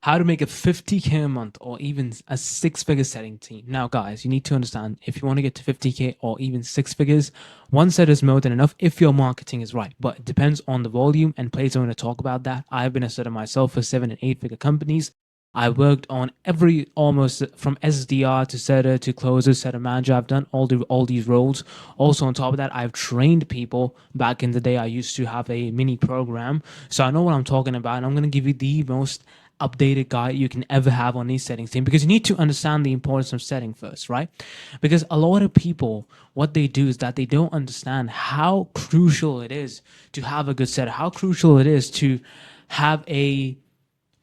How to make a 50K a month or even a six-figure setting team. Now, guys, you need to understand if you want to get to 50K or even six figures, one set is more than enough if your marketing is right. But it depends on the volume, and Play's going to talk about that. I've been a setter myself for 7 and 8 figure companies. I worked on every almost from SDR to setter to closer, setter manager. I've done all these roles. Also, on top of that, I've trained people. Back in the day, I used to have a mini program, so I know what I'm talking about. And I'm going to give you the most updated guide you can ever have on these settings team, because you need to understand the importance of setting first, right? Because a lot of people, what they do is that they don't understand how crucial it is to have a good setter, how crucial it is to have a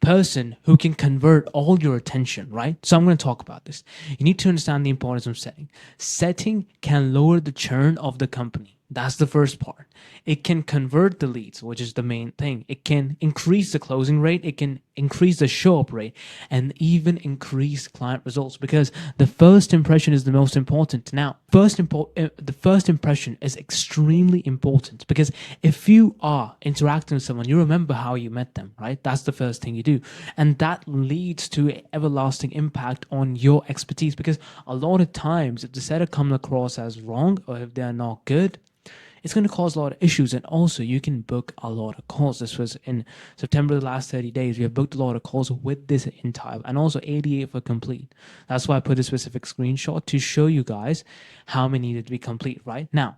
person who can convert all your attention, right? So I'm going to talk about this. You need to understand the importance of setting. Setting can lower the churn of the company. That's the first part. It can convert the leads, which is the main thing. It can increase the closing rate. It can increase the show up rate and even increase client results, because the first impression is the most important. Now, the first impression is extremely important, because if you are interacting with someone, you remember how you met them, right? That's the first thing you do. And that leads to an everlasting impact on your expertise, because a lot of times if the setter comes across as wrong or if they're not good, it's going to cause a lot of issues. And also, you can book a lot of calls. This was in September, the last 30 days. We have booked a lot of calls with this entire, and also 88 for complete. That's why I put a specific screenshot to show you guys how many needed to be complete, right? Now,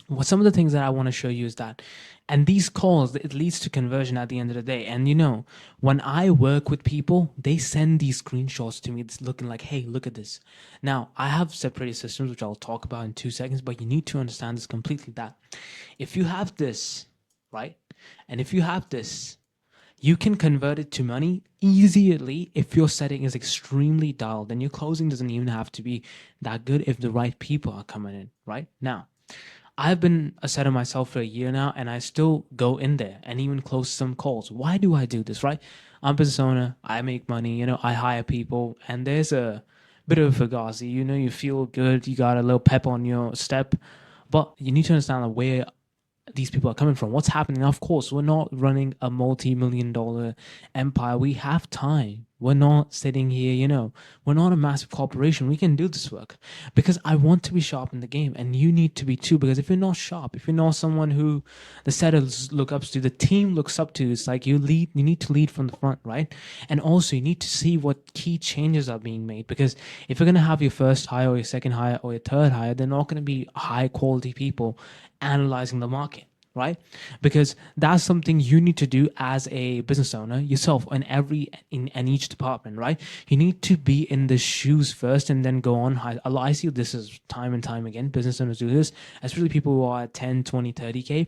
what some of the things that I want to show you is that, and these calls, it leads to conversion at the end of the day. And when I work with people, they send these screenshots to me. It's looking like, hey, look at this. Now, I have separated systems, which I'll talk about in 2 seconds, but you need to understand this completely, that if you have this, right, and if you have this, you can convert it to money easily if your setting is extremely dialed. And your closing doesn't even have to be that good if the right people are coming in, right? Now, I've been a setter myself for a year now, and I still go in there and even close some calls. Why do I do this, right? I'm a business owner. I make money. I hire people, and there's a bit of a fugazi. You feel good. You got a little pep on your step, but you need to understand where these people are coming from, what's happening. Of course, we're not running a multi-million-dollar empire. We have time. We're not sitting here, we're not a massive corporation. We can do this work, because I want to be sharp in the game, and you need to be too. Because if you're not sharp, if you're not someone who the setters look up to, the team looks up to, it's like you need to lead from the front, right? And also, you need to see what key changes are being made, because if you're going to have your first hire or your second hire or your third hire, they're not going to be high quality people analyzing the market, right? Because that's something you need to do as a business owner yourself in each department, right? You need to be in the shoes first and then go on high. I see this is time and time again. Business owners do this, especially people who are 10, 20, 30K.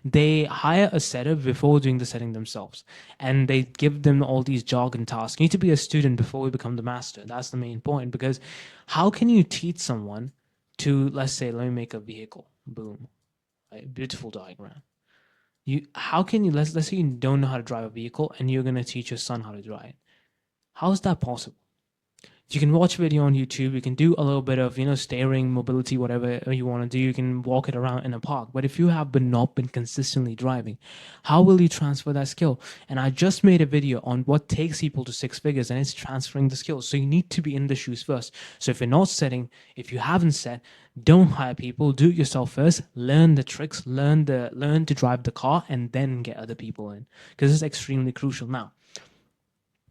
They hire a setter before doing the setting themselves, and they give them all these jargon tasks. You need to be a student before we become the master. That's the main point, because how can you teach someone to, let's say, let me make a vehicle, boom, right? Beautiful diagram. How can you, let's say you don't know how to drive a vehicle and you're going to teach your son how to drive it. How is that possible? You can watch a video on YouTube. You can do a little bit of, steering, mobility, whatever you want to do. You can walk it around in a park. But if you have not been consistently driving, how will you transfer that skill? And I just made a video on what takes people to six figures, and it's transferring the skills. So you need to be in the shoes first. So if you're not setting, if you haven't set, don't hire people. Do it yourself first. Learn the tricks. Learn to drive the car, and then get other people in, because it's extremely crucial. Now,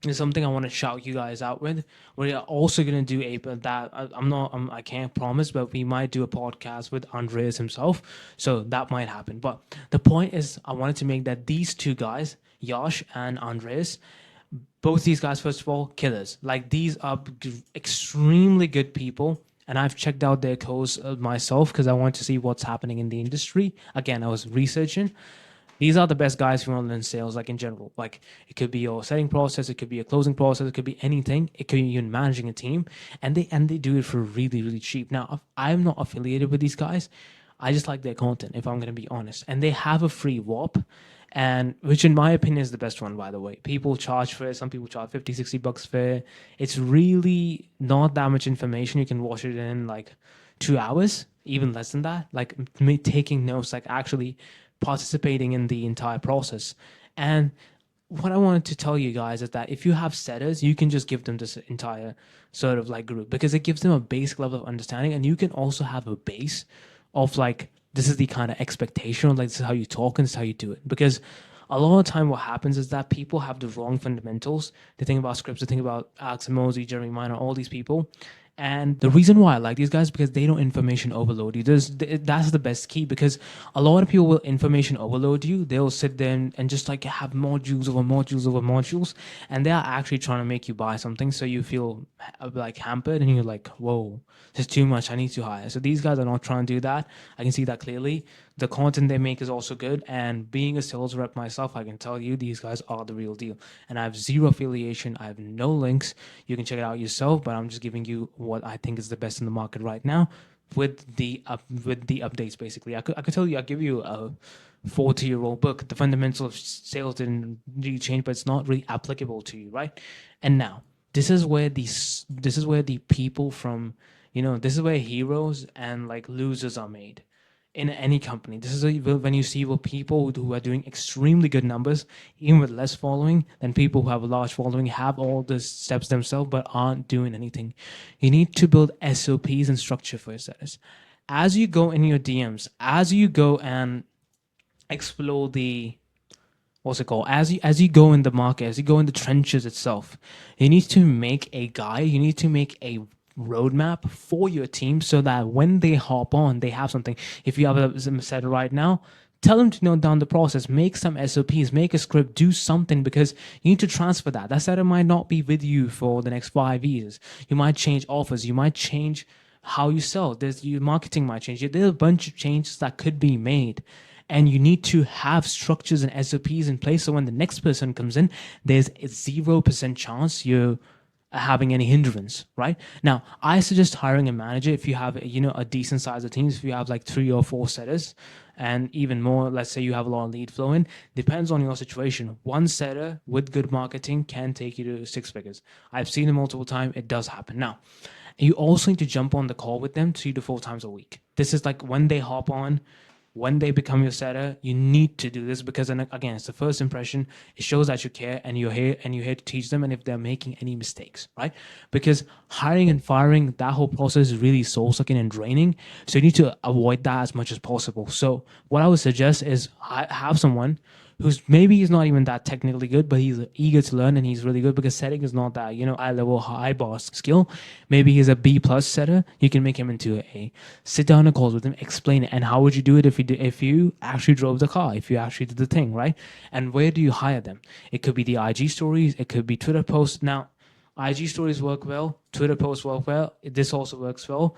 is something I want to shout you guys out with. We're also gonna do a that I can't promise, but we might do a podcast with Andreas himself, so that might happen. But the point is, I wanted to make that these two guys, Yash and Andreas, both these guys, first of all, killers. Like, these are extremely good people. And I've checked out their codes myself, because I wanted to see what's happening in the industry. Again, I was researching. These are the best guys who want to learn sales, like in general. Like, it could be your setting process, it could be a closing process, it could be anything. It could be even managing a team, and they do it for really, really cheap. Now, I'm not affiliated with these guys. I just like their content, if I'm going to be honest. And they have a free WAP, and which in my opinion is the best one, by the way. People charge for it. Some people charge 50, $60 for it. It's really not that much information. You can watch it in like 2 hours, even less than that. Like, me taking notes, like actually participating in the entire process. And what I wanted to tell you guys is that if you have setters, you can just give them this entire sort of like group because it gives them a basic level of understanding, and you can also have a base of like this is the kind of expectation, or like this is how you talk and this is how you do it. Because a lot of the time, what happens is that people have the wrong fundamentals. They think about scripts, they think about Alex Mosey, Jeremy Minor, all these people, and the reason why I like these guys because they don't information overload you. That's the best key because a lot of people will information overload you. They'll sit there and just like have modules over modules over modules, and they are actually trying to make you buy something. So you feel like hampered, and you're like, "Whoa, this is too much. I need to hire." So these guys are not trying to do that. I can see that clearly. The content they make is also good, and being a sales rep myself, I can tell you these guys are the real deal. And I have zero affiliation. I have no links. You can check it out yourself, but I'm just giving you what I think is the best in the market right now with the updates. Basically, I could tell you, I give you a 40-year-old book. The fundamentals of sales didn't really change, but it's not really applicable to you, right? And now this is where the people from, this is where heroes and like losers are made in any company. This is when you see people who are doing extremely good numbers, even with less following, than people who have a large following, have all the steps themselves, but aren't doing anything. You need to build SOPs and structure for your sellers. As you go in your DMs, as you go and explore the what's it called, as you go in the market, as you go in the trenches itself, you need to make a guide, you need to make a roadmap for your team so that when they hop on, they have something. If you have a set right now, tell them to note down the process, make some SOPs, make a script, do something, because you need to transfer that setter might not be with you for the next 5 years. You might change offers, you might change how you sell, your marketing might change. There's a bunch of changes that could be made, and you need to have structures and SOPs in place so when the next person comes in, there's a 0% chance you're having any hindrance. Right now, I suggest hiring a manager if you have a decent size of teams. If you have like 3 or 4 setters, and even more, let's say you have a lot of lead flow in, depends on your situation. One setter with good marketing can take you to 6 figures. I've seen it multiple times. It does happen. Now, you also need to jump on the call with them 3 to 4 times a week. This is like when they hop on, when they become your setter, you need to do this because, and again, it's the first impression. It shows that you care and you're here to teach them. And if they're making any mistakes, right? Because hiring and firing, that whole process is really soul sucking and draining. So you need to avoid that as much as possible. So what I would suggest is have someone who's maybe he's not even that technically good, but he's eager to learn and he's really good because setting is not that, eye level, high bar skill. Maybe he's a B plus setter. You can make him into a A. Sit down and calls with him, explain it. And how would you do it if you actually drove the car, if you actually did the thing, right? And where do you hire them? It could be the IG stories, it could be Twitter posts. Now, IG stories work well, Twitter posts work well. This also works well.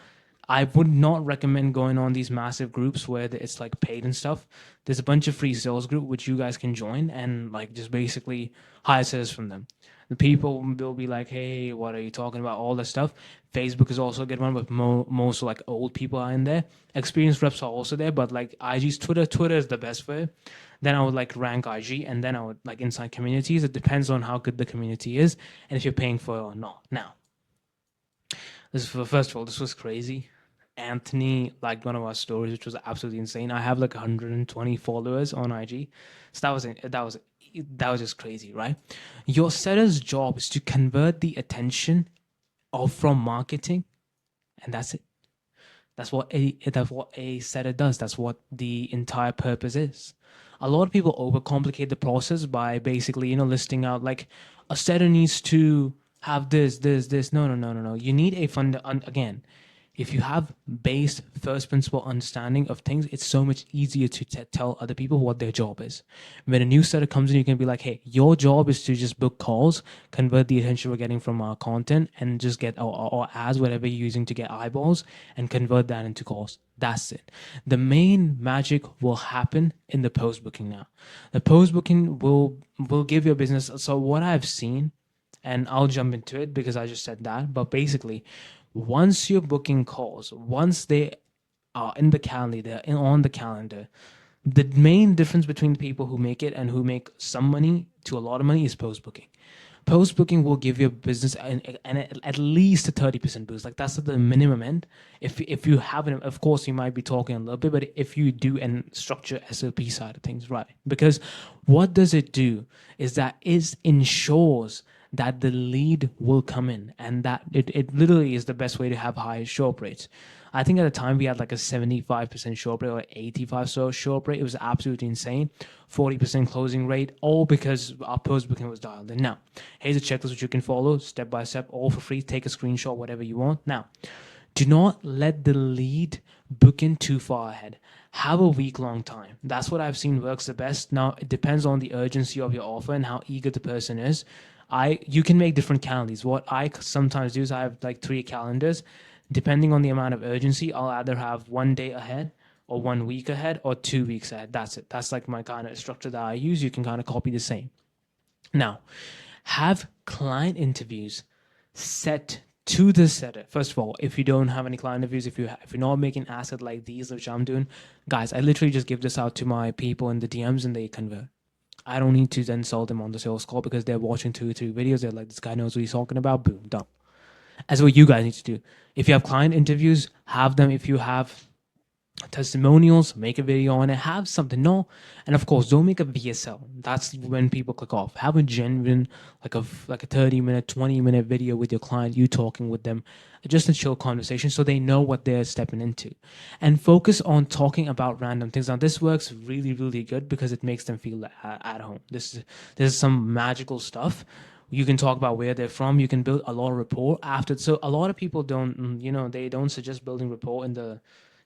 I would not recommend going on these massive groups where it's like paid and stuff. There's a bunch of free sales group which you guys can join and like just basically hire sales from them. The people will be like, "Hey, what are you talking about?" All that stuff. Facebook is also a good one, but most like old people are in there. Experienced reps are also there, but like IG's Twitter is the best for it. Then I would like rank IG, and then I would like inside communities. It depends on how good the community is and if you're paying for it or not. Now, first of all, this was crazy. Anthony liked one of our stories, which was absolutely insane. I have like 120 followers on IG, so that was just crazy, right? Your seller's job is to convert the attention of from marketing, and that's it. That's what a setter does. That's what the entire purpose is. A lot of people overcomplicate the process by basically, listing out like a setter needs to have this. No, no, no, no, no. You need a fund again. If you have base first principle understanding of things, it's so much easier to tell other people what their job is. When a new setter comes in, you can be like, "Hey, your job is to just book calls, convert the attention we're getting from our content, and just get or ads, whatever you're using to get eyeballs, and convert that into calls." That's it. The main magic will happen in the post booking now. The post booking will give your business. So what I've seen, and I'll jump into it because I just said that. But basically, once you're booking calls, once they are in the calendar, on the calendar, the main difference between the people who make it and who make some money to a lot of money is post booking. Post booking will give your business at least a 30% boost. Like that's at the minimum end. If you haven't, of course, you might be talking a little bit, but if you do and structure SOP side of things right, because what does it do is that it ensures that the lead will come in, and that it literally is the best way to have high show up rates. I think at the time we had like a 75% show up rate or 85 so show up rate. It was absolutely insane. 40% closing rate, all because our post booking was dialed in. Now, here's a checklist which you can follow step by step, all for free. Take a screenshot, whatever you want. Now, do not let the lead book in too far ahead. Have a week long time. That's what I've seen works the best. Now, it depends on the urgency of your offer and how eager the person is. You can make different calendars. What I sometimes do is I have like 3 calendars. Depending on the amount of urgency, I'll either have 1 day ahead or 1 week ahead or 2 weeks ahead. That's it. That's like my kind of structure that I use. You can kind of copy the same. Now, have client interviews set to the setter. First of all, if you don't have any client interviews, if you're not making asset like these, which I'm doing, guys, I literally just give this out to my people in the DMs and they convert. I don't need to then sell them on the sales call because they're watching 2 or 3 videos. They're like, this guy knows what he's talking about. Boom, done. That's what you guys need to do. If you have client interviews, have them. If you have testimonials, make a video on it, have something. No, and of course, don't make a VSL. That's when people click off. Have a genuine, like a 30-minute, 20-minute video with your client, you talking with them, just a chill conversation so they know what they're stepping into. And focus on talking about random things. Now, this works really, really good because it makes them feel at home. This is some magical stuff. You can talk about where they're from. You can build a lot of rapport after. So a lot of people don't, they don't suggest building rapport in the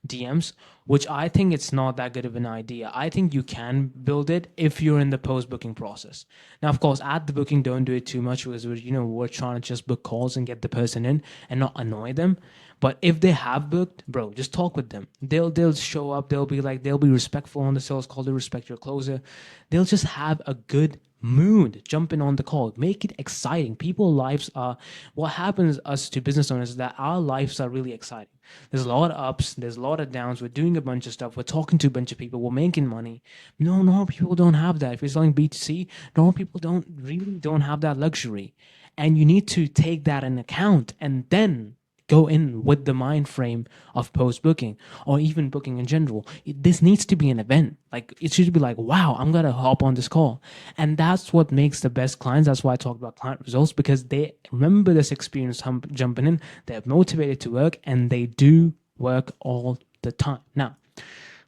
DMs, which I think it's not that good of an idea. I think you can build it if you're in the post booking process. Now, of course, at the booking, don't do it too much because we're trying to just book calls and get the person in and not annoy them. But if they have booked, bro, just talk with them. They'll show up. They'll be respectful on the sales call. They'll respect your closer. They'll just have a good mood jumping on the call. Make it exciting. People's lives are what happens us to business owners is that our lives are really exciting. There's a lot of ups, there's a lot of downs. We're doing a bunch of stuff. We're talking to a bunch of people. We're making money. No, people don't have that. If you're selling B2C, normal people don't have that luxury. And you need to take that in account and then go in with the mind frame of post booking or even booking in general. This needs to be an event. Like it should be like, wow, I'm gonna hop on this call. And that's what makes the best clients. That's why I talk about client results, because they remember this experience jumping in, they're motivated to work, and they do work all the time. Now,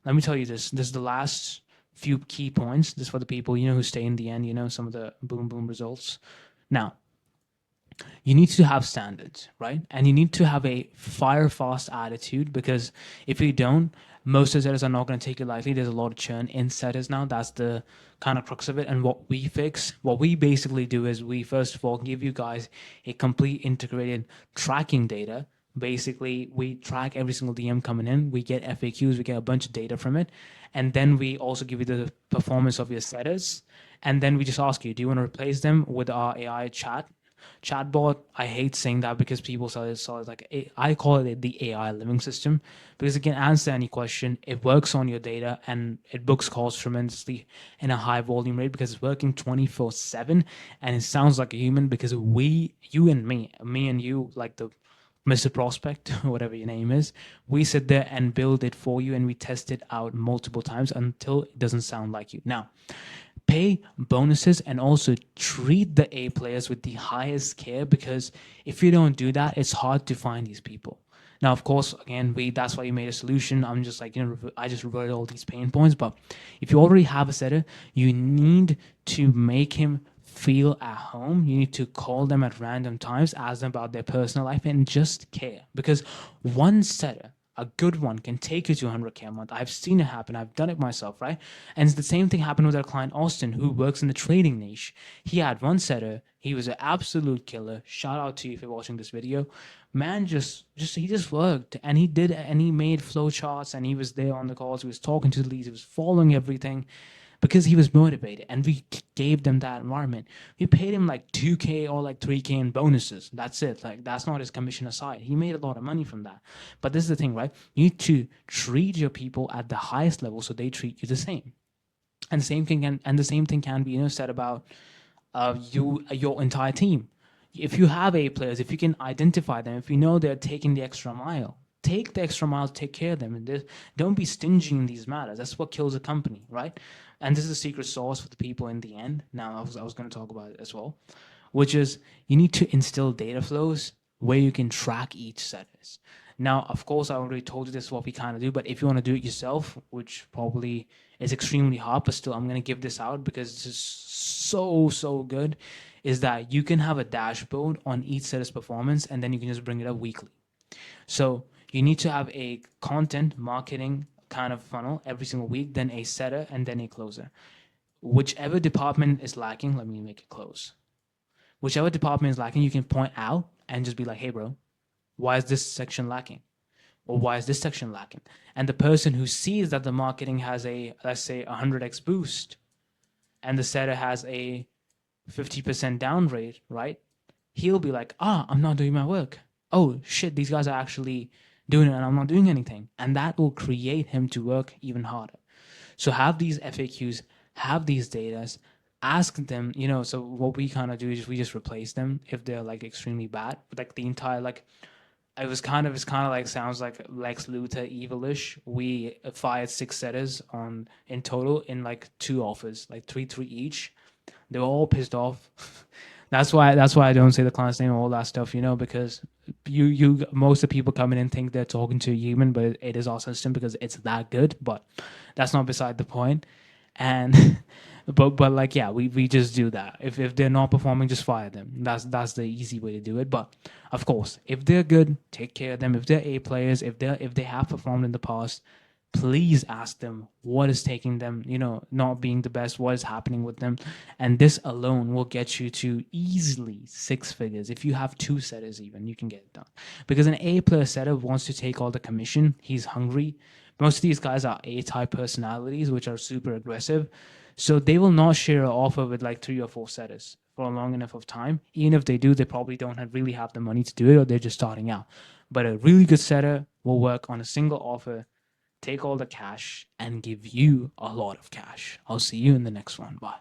let me tell you this. This is the last few key points. This is for the people, who stay in the end, some of the boom results. Now, you need to have standards, right? And you need to have a fire fast attitude, because if you don't, most of the setters are not going to take it lightly. There's a lot of churn in setters now. That's the kind of crux of it. And what we basically do is we first of all give you guys a complete integrated tracking data. Basically, we track every single DM coming in. We get FAQs, we get a bunch of data from it. And then we also give you the performance of your setters. And then we just ask you, do you want to replace them with our AI chatbot? I hate saying that because people saw it like I call it the AI living system, because it can answer any question. It works on your data and it books calls tremendously in a high volume rate because it's working 24/7, and it sounds like a human because you and me and you, like the Mr. Prospect, whatever your name is, we sit there and build it for you and we test it out multiple times until it doesn't sound like you. Now, pay bonuses and also treat the A players with the highest care, because if you don't do that, it's hard to find these people. Now, of course, again, that's why you made a solution. I'm just like, I just reverted all these pain points. But if you already have a setter, you need to make him feel at home. You need to call them at random times, ask them about their personal life, and just care. Because one setter, a good one, can take you to 100K a month. I've seen it happen. I've done it myself, right? And it's the same thing happened with our client Austin, who works in the trading niche. He had one setter. He was an absolute killer. Shout out to you if you're watching this video. Man, he just worked, and he made flow charts, and he was there on the calls. He was talking to the leads. He was following everything, because he was motivated, and we gave them that environment. We paid him like 2K or like 3K in bonuses. That's it. Like, that's not his commission aside. He made a lot of money from that. But this is the thing, right? You need to treat your people at the highest level so they treat you the same. And the same thing can be, said about your entire team. If you have A players, if you can identify them, if you know they're taking the extra mile, take the extra mile, take care of them, and don't be stingy in these matters. That's what kills a company, right? And this is a secret sauce for the people in the end. Now, I was going to talk about it as well, which is you need to instill data flows where you can track each setters. Now, of course, I already told you this is what we kind of do, but if you want to do it yourself, which probably is extremely hard, but still, I'm going to give this out because it's just so good, is that you can have a dashboard on each setter's performance and then you can just bring it up weekly. So you need to have a content marketing kind of funnel every single week, then a setter, and then a closer. Whichever department is lacking, let me make it close. Whichever department is lacking, you can point out and just be like, hey, bro, why is this section lacking? Or why is this section lacking? And the person who sees that the marketing has a, let's say, 100x boost and the setter has a 50% down rate, right? He'll be like, I'm not doing my work. Oh, shit, these guys are actually doing it and I'm not doing anything. And that will create him to work even harder. So have these FAQs, have these datas, ask them, so what we kind of do is we just replace them if they're like extremely bad. Like the entire, like, it's kind of like sounds like Lex Luthor evilish. We fired 6 setters in total in like 2 offers, like three each. They were all pissed off. That's why I don't say the client's name and all that stuff, because you most of the people coming in think they're talking to a human, but it is our system because it's that good. But that's not beside the point. And but like, yeah, we just do that. If they're not performing, just fire them. That's the easy way to do it. But of course, if they're good, take care of them. If they're A players, if they have performed in the past, please ask them what is taking them, not being the best, what is happening with them. And this alone will get you to easily 6 figures. If you have 2 setters, even, you can get it done. Because an A player setter wants to take all the commission. He's hungry. Most of these guys are A type personalities, which are super aggressive. So they will not share an offer with like 3 or 4 setters for a long enough of time. Even if they do, they probably don't really have the money to do it, or they're just starting out. But a really good setter will work on a single offer, take all the cash, and give you a lot of cash. I'll see you in the next one. Bye.